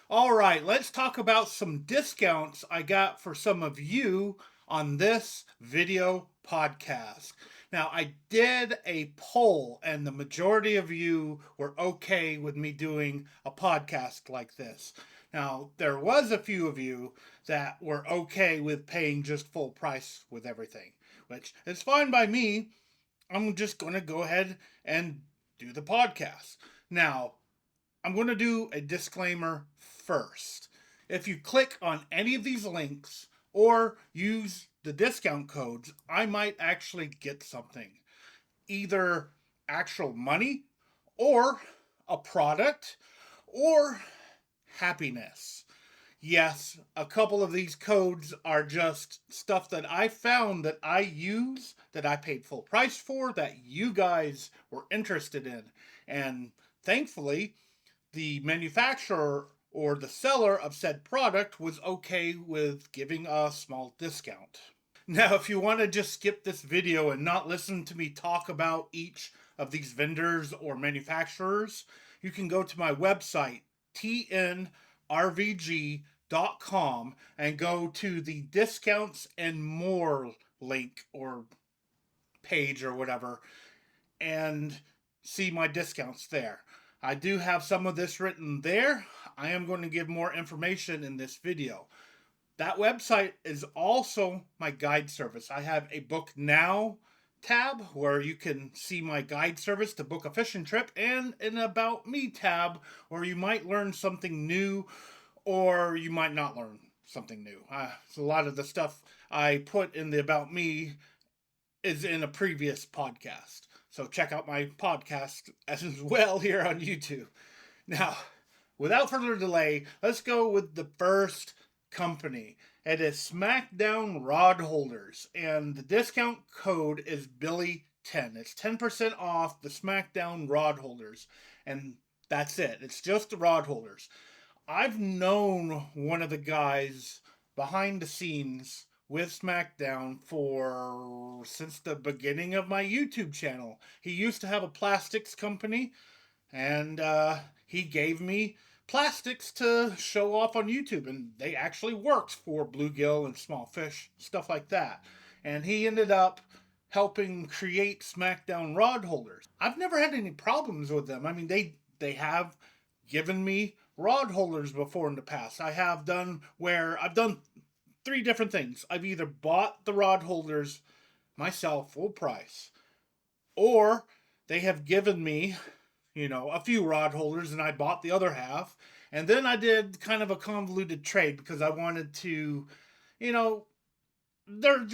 All right, let's talk about some discounts I got for some of you on this video podcast. Now, I did a poll, and the majority of you were okay with me doing a podcast like this. Now, there was a few of you that were okay with paying just full price with everything, which is fine by me. I'm just going to go ahead and do the podcast. Now, I'm going to do a disclaimer first. If you click on any of these links or use the discount codes, I might actually get something. Either actual money, or a product, or happiness. Yes, a couple of these codes are just stuff that I found that I use, that I paid full price for, that you guys were interested in. And thankfully, the manufacturer or the seller of said product was okay with giving a small discount. Now, if you want to just skip this video and not listen to me talk about each of these vendors or manufacturers, you can go to my website, tnrvg.com, and go to the discounts and more link or page or whatever, and see my discounts there. I do have some of this written there. I am going to give more information in this video. That website is also my guide service. I have a book now tab where you can see my guide service to book a fishing trip, and an about me tab where you might learn something new or you might not learn something new. So a lot of the stuff I put in the about me is in a previous podcast. So check out my podcast as well here on YouTube. Now, without further delay, let's go with the first company. It is Smackdown Rod Holders, and the discount code is Billy10. It's 10% off the Smackdown Rod Holders, and that's it. It's just the rod holders. I've known one of the guys behind the scenes with SmackDown for since the beginning of my YouTube channel. He used to have a plastics company, and he gave me plastics to show off on YouTube, and they actually worked for bluegill and small fish, stuff like that. And he ended up helping create Smackdown Rod Holders. I've never had any problems with them. I mean, they have given me rod holders before in the past. I've done three different things. I've either bought the rod holders myself full price, or they have given me, a few rod holders and I bought the other half. And then I did kind of a convoluted trade because I wanted to, you know, they're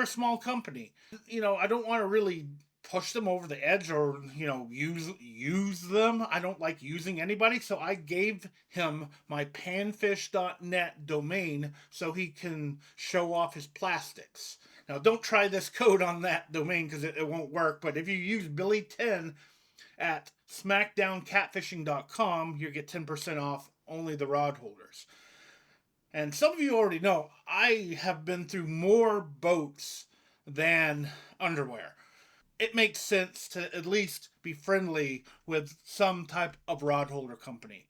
a small company. I don't want to really push them over the edge or use them. I don't like using anybody, so I gave him my panfish.net domain so he can show off his plastics. Now, don't try this code on that domain because it won't work, but if you use Billy10 at smackdowncatfishing.com, you get 10% off only the rod holders. And some of you already know I have been through more boats than underwear. It makes sense to at least be friendly with some type of rod holder company.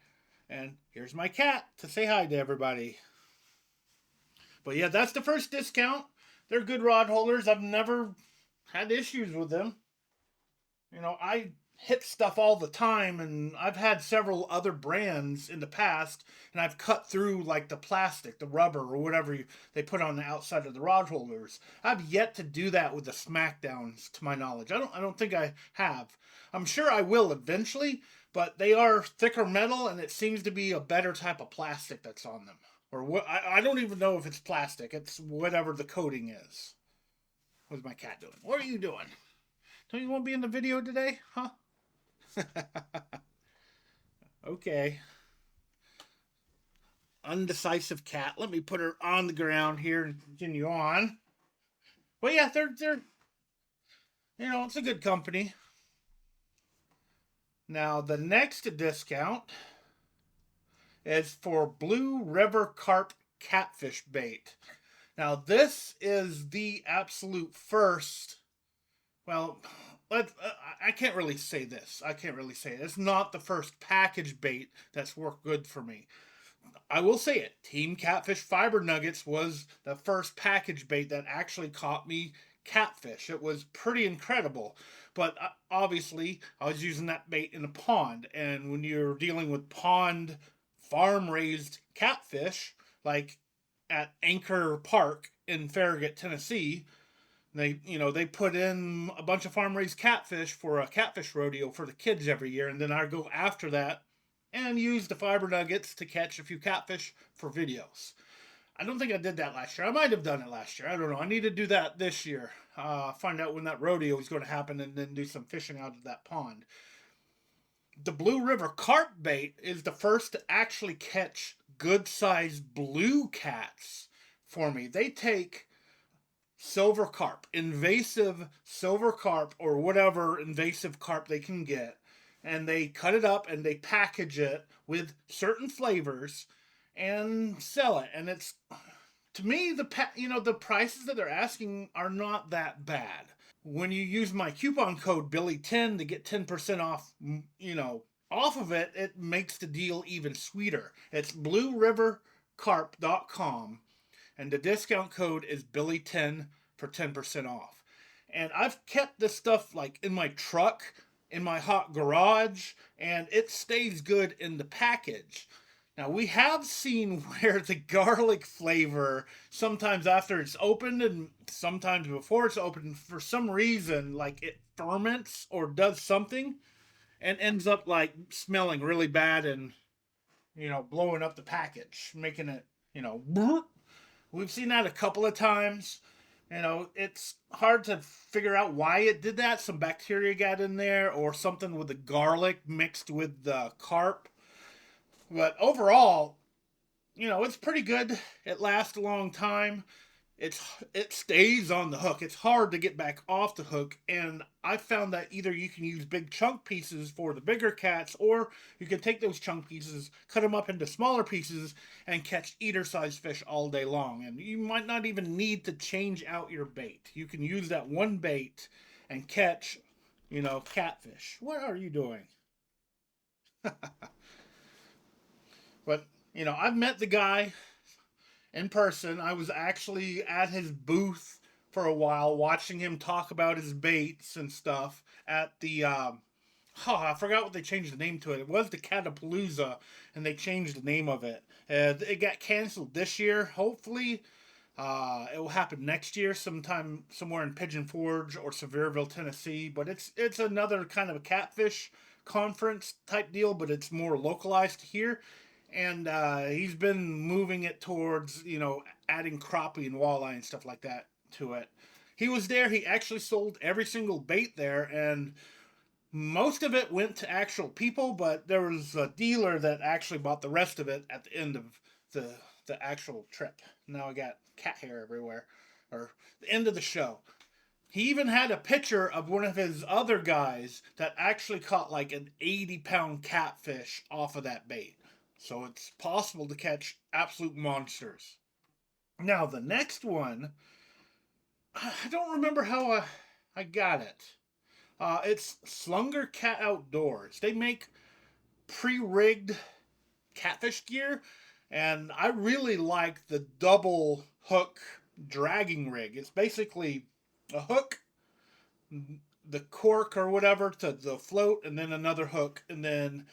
And here's my cat to say hi to everybody. But yeah, that's the first discount. They're good rod holders. I've never had issues with them. I hit stuff all the time, and I've had several other brands in the past, and I've cut through like the plastic, the rubber, or whatever they put on the outside of the rod holders. I've yet to do that with the Smackdowns, to my knowledge. I don't think I have. I'm sure I will eventually, but they are thicker metal, and it seems to be a better type of plastic that's on them. Or what? I don't even know if it's plastic. It's whatever the coating is. What's my cat doing? What are you doing? Don't you want to be in the video today? Huh? Okay. Undecisive cat. Let me put her on the ground here and continue on. Well, yeah, they're it's a good company. Now, the next discount is for Blue River Carp catfish bait. Now, this is the absolute first. Well, I can't really say this. I can't really say it. It's not the first package bait that's worked good for me. I will say it. Team Catfish Fiber Nuggets was the first package bait that actually caught me catfish. It was pretty incredible. But obviously, I was using that bait in a pond. And when you're dealing with pond farm raised catfish, like at Anchor Park in Farragut, Tennessee, they put in a bunch of farm raised catfish for a catfish rodeo for the kids every year, and then I go after that and use the fiber nuggets to catch a few catfish for videos. I don't think I did that last year. I might have done it last year. I don't know. I need to do that this year. Find out when that rodeo is going to happen and then do some fishing out of that pond. The Blue River carp bait is the first to actually catch good sized blue cats for me. They take silver carp, invasive silver carp, or whatever invasive carp they can get, and they cut it up and they package it with certain flavors and sell it. And it's, to me, the prices that they're asking are not that bad. When you use my coupon code Billy10 to get 10% off, off of it, it makes the deal even sweeter. It's bluerivercarp.com, and the discount code is Billy10 for 10% off. And I've kept this stuff like in my truck, in my hot garage, and it stays good in the package. Now, we have seen where the garlic flavor, sometimes after it's opened and sometimes before it's opened, for some reason, like it ferments or does something and ends up like smelling really bad and, blowing up the package, making it, burp. We've seen that a couple of times. It's hard to figure out why it did that. Some bacteria got in there or something with the garlic mixed with the carp. But overall, it's pretty good. It lasts a long time. It stays on the hook. It's hard to get back off the hook, and I found that either you can use big chunk pieces for the bigger cats, or you can take those chunk pieces, cut them up into smaller pieces, and catch eater-sized fish all day long. And you might not even need to change out your bait. You can use that one bait and catch, catfish. What are you doing? But I've met the guy in person. I was actually at his booth for a while, watching him talk about his baits and stuff at the. I forgot what they changed the name to it. It was the Catapalooza, and they changed the name of it. It got canceled this year. Hopefully, it will happen next year, sometime somewhere in Pigeon Forge or Sevierville, Tennessee. But it's another kind of a catfish conference type deal, but it's more localized here. And he's been moving it towards, adding crappie and walleye and stuff like that to it. He was there. He actually sold every single bait there, and most of it went to actual people, but there was a dealer that actually bought the rest of it at the end of the actual trip. Now I got cat hair everywhere, or the end of the show. He even had a picture of one of his other guys that actually caught like an 80-pound catfish off of that bait. So it's possible to catch absolute monsters. Now, the next one, I don't remember how I got it. It's Slingshot Cat Outdoors. They make pre-rigged catfish gear, and I really like the double hook dragging rig. It's basically a hook, the cork or whatever to the float, and then another hook, and then,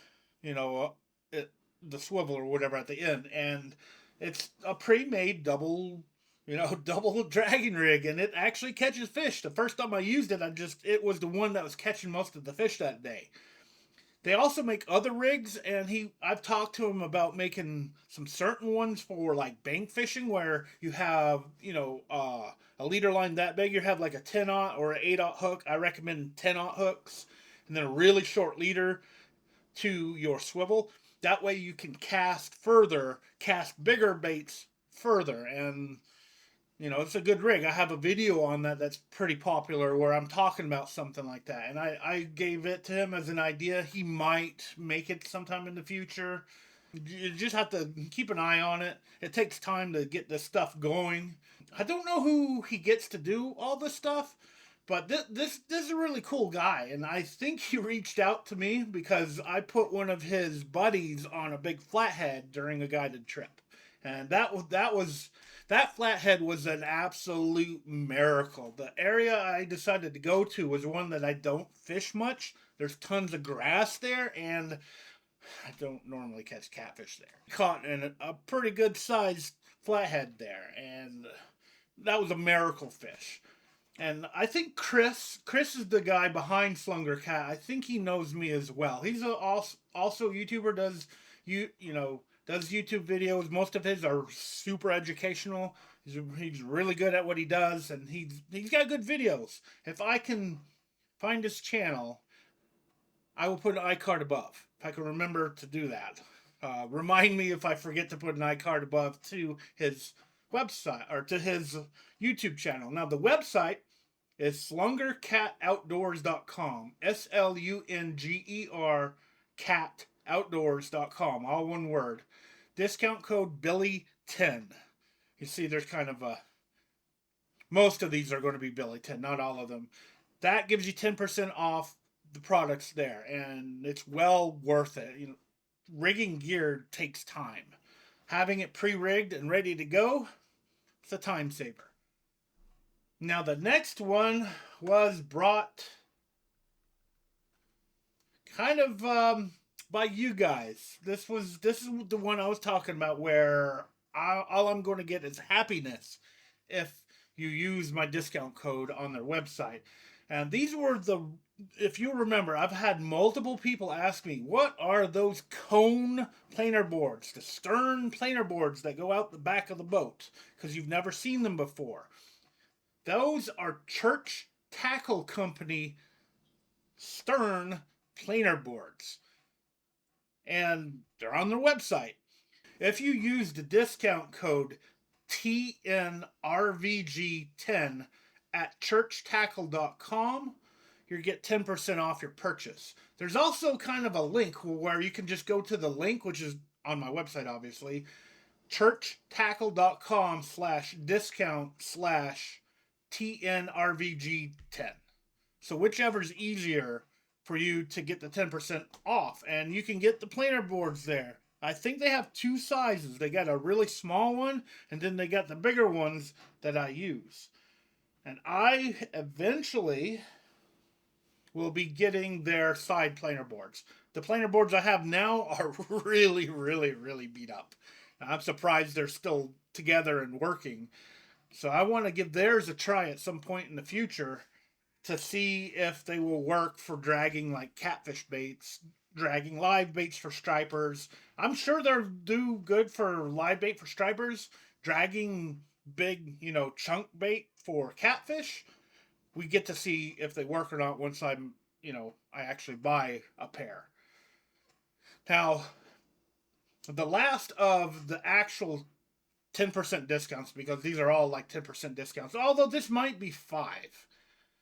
the swivel or whatever at the end. And it's a pre-made double double dragging rig, and it actually catches fish. The first time I used it, it was the one that was catching most of the fish that day. They also make other rigs, and I've talked to him about making some certain ones for like bank fishing, where you have a leader line that big. You have like a 10-aught or an 8-aught hook. I recommend 10-aught hooks, and then a really short leader to your swivel. That way you can cast bigger baits further, and it's a good rig. I have a video on that's pretty popular where I'm talking about something like that. And I gave it to him as an idea. He might make it sometime in the future. You just have to keep an eye on it. It takes time to get this stuff going. I don't know who he gets to do all this stuff, But this is a really cool guy, and I think he reached out to me because I put one of his buddies on a big flathead during a guided trip, and that flathead was an absolute miracle. The area I decided to go to was one that I don't fish much. There's tons of grass there, and I don't normally catch catfish there. Caught in a pretty good sized flathead there, and that was a miracle fish. And I think Chris is the guy behind Slingshot Cat. I think he knows me as well. He's also YouTuber. Does YouTube videos. Most of his are super educational. He's really good at what he does, and he's got good videos. If I can find his channel, I will put an iCard above. If I can remember to do that. Remind me if I forget to put an iCard above to his website or to his YouTube channel. Now the website is slungercatoutdoors.com. SLUNGER catoutdoors.com. All one word. Discount code Billy10. You see, there's kind of a. Most of these are going to be Billy10, not all of them. That gives you 10% off the products there, and it's well worth it. Rigging gear takes time. Having it pre-rigged and ready to go, it's a time saver. Now the next one was brought kind of by you guys. This is the one I was talking about where all I'm going to get is happiness if you use my discount code on their website. And these were if you remember, I've had multiple people ask me, what are those cone planer boards, the stern planer boards that go out the back of the boat? Because you've never seen them before. Those are Church Tackle Company stern planer boards. And they're on their website. If you use the discount code TNRVG10 at churchtackle.com, you get 10% off your purchase. There's also kind of a link where you can just go to the link, which is on my website, obviously, churchtackle.com/discount/TNRVG10. So whichever's easier for you to get the 10% off. And you can get the planer boards there. I think they have two sizes. They got a really small one, and then they got the bigger ones that I use. And I eventually will be getting their side planer boards. The planer boards I have now are really, really, really beat up. I'm surprised they're still together and working. So I want to give theirs a try at some point in the future to see if they will work for dragging like catfish baits, dragging live baits for stripers. I'm sure they'll do good for live bait for stripers, dragging big, chunk bait for catfish. We get to see if they work or not once I actually buy a pair. Now, the last of the actual 10% discounts, because these are all like 10% discounts, although this might be 5.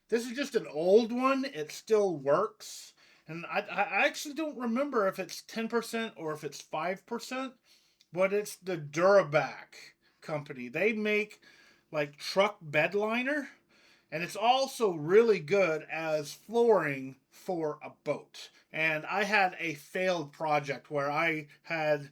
This is just an old one. It still works. And I actually don't remember if it's 10% or if it's 5%, but it's the Duraback company. They make like truck bed liner, and it's also really good as flooring for a boat. And I had a failed project where I had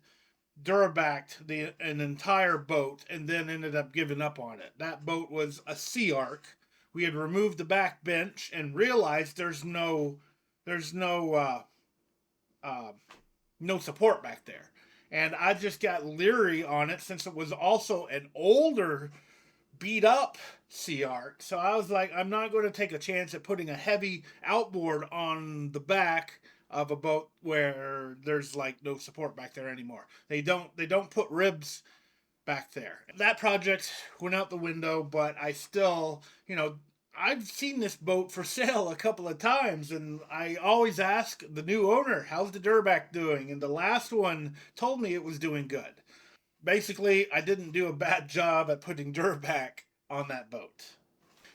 Durabacked an entire boat and then ended up giving up on it. That boat was a Sea Ark. We had removed the back bench and realized there's no no support back there. And I just got leery on it since it was also an older, beat up Sea Ark. So I was like, I'm not going to take a chance at putting a heavy outboard on the back of a boat where there's like no support back there anymore. They don't put ribs back there. That project went out the window, but I still, I've seen this boat for sale a couple of times, and I always ask the new owner, how's the Durback doing? And the last one told me it was doing good. Basically, I didn't do a bad job at putting Durback on that boat.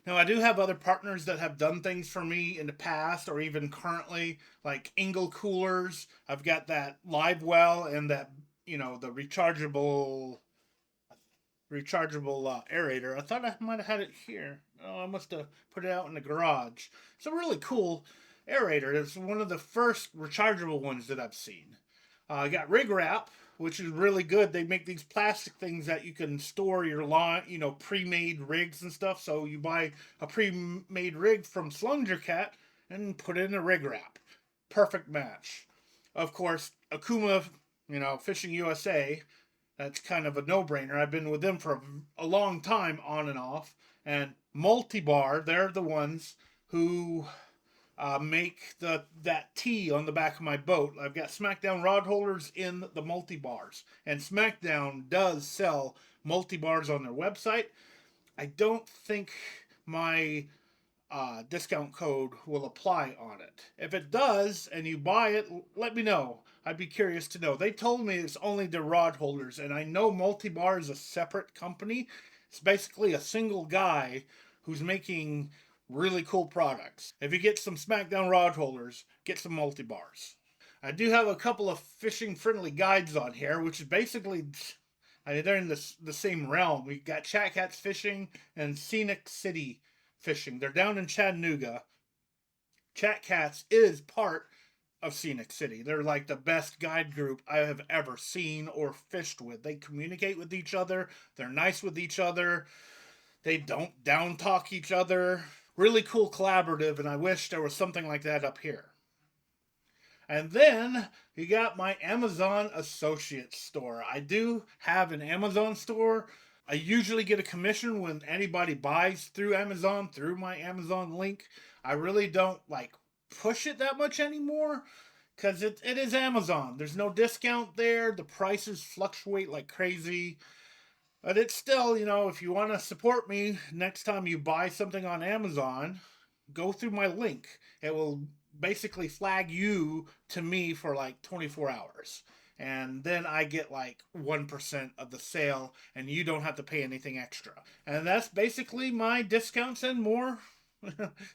Now, I do have other partners that have done things for me in the past or even currently, like Engel Coolers. I've got that live well and that, the rechargeable rechargeable aerator. I thought I might have had it here. Oh, I must have put it out in the garage. It's a really cool aerator. It's one of the first rechargeable ones that I've seen. I got rig wrap, which is really good. They make these plastic things that you can store your line, pre-made rigs and stuff. So you buy a pre-made rig from Slingshot Cat and put it in a rig wrap. Perfect match. Of course, Akuma, Fishing USA, that's kind of a no-brainer. I've been with them for a long time, on and off. And Multi-Bar, they're the ones who make that T on the back of my boat. I've got Smackdown Rod Holders in the Multi-Bars, and Smackdown does sell Multi-Bars on their website. I don't think my discount code will apply on it. If it does and you buy it, let me know. I'd be curious to know. They told me it's only the rod holders, and I know Multi-Bar is a separate company. It's basically a single guy who's making really cool products. If you get some Smackdown rod holders, get some Multi-Bars. I do have a couple of fishing friendly guides on here, which is basically, they're in the same realm. We've got Chat Cats Fishing and Scenic City Fishing. They're down in Chattanooga. Chat Cats is part of Scenic City. They're like the best guide group I have ever seen or fished with. They communicate with each other. They're nice with each other. They don't down talk each other. Really cool collaborative, and I wish there was something like that up here. And then you got my Amazon Associates store. I do have an Amazon store. I usually get a commission when anybody buys through Amazon, through my Amazon link. I really don't push it that much anymore because it is Amazon. There's no discount there. The prices fluctuate like crazy. But it's still, if you want to support me next time you buy something on Amazon, go through my link. It will basically flag you to me for 24 hours. And then I get 1% of the sale, and you don't have to pay anything extra. And that's basically my discounts and more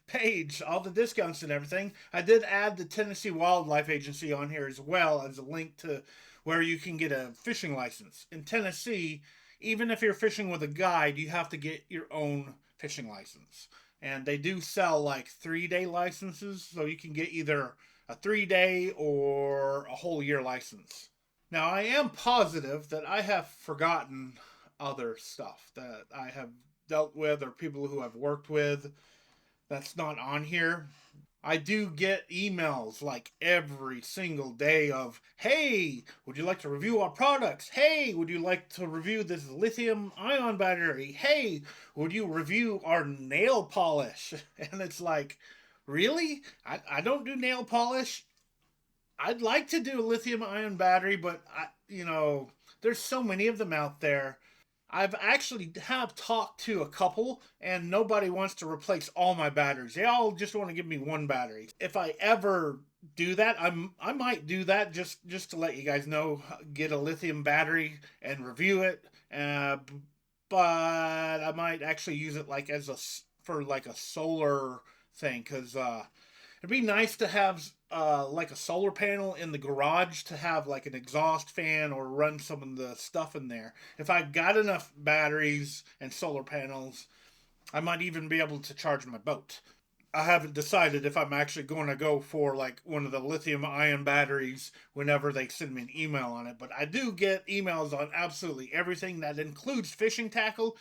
page, all the discounts and everything. I did add the Tennessee Wildlife Agency on here as well as a link to where you can get a fishing license. In Tennessee, even if you're fishing with a guide, you have to get your own fishing license. And they do sell 3-day licenses, so you can get either a 3-day or a whole year license. Now, I am positive that I have forgotten other stuff that I have dealt with or people who I've worked with that's not on here. I do get emails every single day of, hey, would you like to review our products? Hey, would you like to review this lithium ion battery? Hey, would you review our nail polish? And it's really? I don't do nail polish. I'd like to do a lithium ion battery, but there's so many of them out there. I've actually have talked to a couple, and nobody wants to replace all my batteries. They all just want to give me one battery. If I ever do that, I might do that just to let you guys know. Get a lithium battery and review it. But I might actually use it for a solar thing, because it'd be nice to have a solar panel in the garage to have an exhaust fan or run some of the stuff in there. If I got enough batteries and solar panels, I might even be able to charge my boat. I haven't decided if I'm actually going to go for one of the lithium ion batteries whenever they send me an email on it. But I do get emails on absolutely everything. That includes fishing tackle.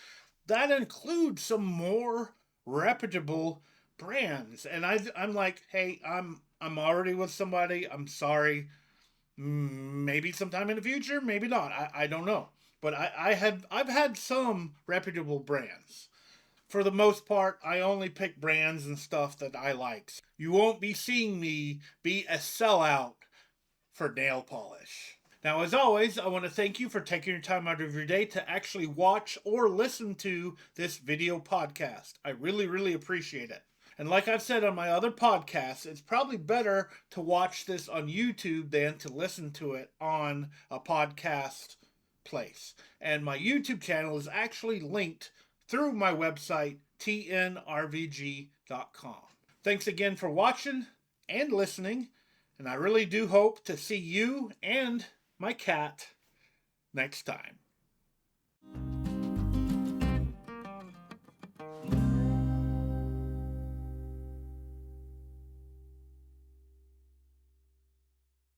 That includes some more reputable brands. And I'm like, hey, I'm already with somebody. I'm sorry. Maybe sometime in the future, maybe not. I don't know. But I've had some reputable brands. For the most part, I only pick brands and stuff that I like. You won't be seeing me be a sellout for nail polish. Now, as always, I want to thank you for taking your time out of your day to actually watch or listen to this video podcast. I really, really appreciate it. And like I've said on my other podcasts, it's probably better to watch this on YouTube than to listen to it on a podcast place. And my YouTube channel is actually linked through my website, tnrvg.com. Thanks again for watching and listening, and I really do hope to see you and my cat next time.